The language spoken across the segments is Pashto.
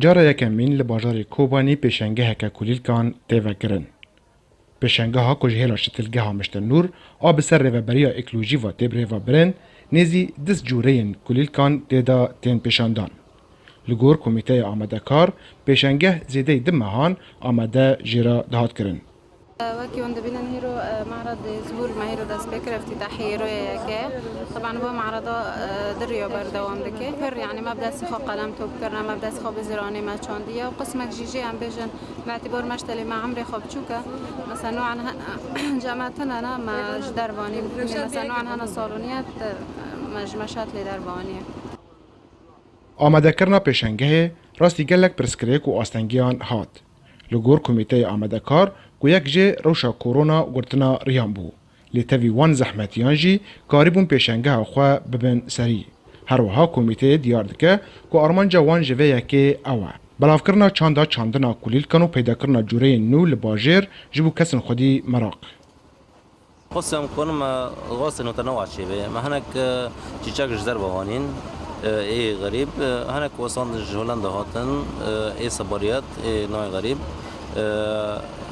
جارا یکمین لباجار کوبانی پیشنگه که کلیلکان تیوکرن. پیشنگه ها کجهلا شتلگه ها مشتن نور آب سر ریوبریا اکلوژی و تبره و برن نیزی دست جورین کلیلکان دیدا تین پیشاندان. لگور کمیته آمده کار پیشنگه زیده دمهان آمده جیرا دهات کرن. وكي وندبينا نهيرو معرض ظهور ماهيرو داس بكر افتتاحي رؤية يكا طبعا هو معرض دريو بردوام دكي هر يعني مبدا سخو قلم توب كرنا مبدا سخو بزراني ما تشاندية وقسمك جيجي عم بيجن باعتبار مشتلي مع عمري خوب تشوكا مثلا نوعا جامعتنا انا ما جدرباني مثلا نوعا هنا صالونيات مجمشات لدربانية آمده کرنا پیشنگه راستی گلک پرسکریک و آستنگیان هات. لگور کمیته آمده کار کو یک جه روشا کورونا گرتنا ریان بو. لیتوی وان زحمتیان جی کاریبون پیشنگه خواه ببن سری. هر وها کمیته دیار دکه کو آرمانجا وان جوه یکی اوه. بلاف کرنا چاندا چاندنا کلیل کنو پیدا کرنا جوره نو لباجر جبو کسن خودی مراق. قسم کنم غاصن متنوع شبه ما هناك چیچاک جدر بوانین اي غريب هناك وصلنا هولندا هاتن اي صباريات اي نوع غريب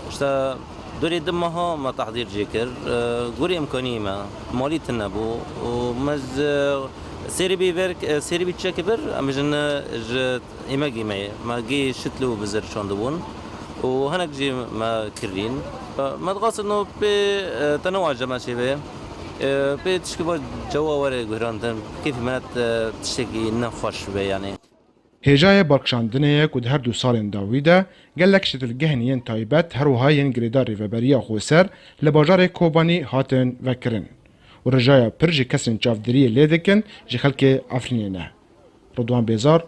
اشتا دوري دمها ما تحضير جيكر غوري امكانيه ما ماليت النبو ومز سيري بيفرك سيري بيتشكبر امجن ايماجي معي ما جي شتلو بزر شاندبون وهناك جي ما كرين ما تغاص انه بتنوع جماعه شبه بتشكي بود جوا ورا غراندن كيف ما تشتكي نخوش به يعني هجای برکشاندنه کد هر دو سال داویده گلک شتل گهنین تایبت هر وهای گریدار ریوبریا خوسر لباجار کوبانی هاتن وکرن و رجای پرج کسن چافدری لیدکن جی خلک افرینه. رضوان بیزار،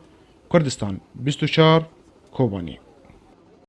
کردستان 24 کوبانی.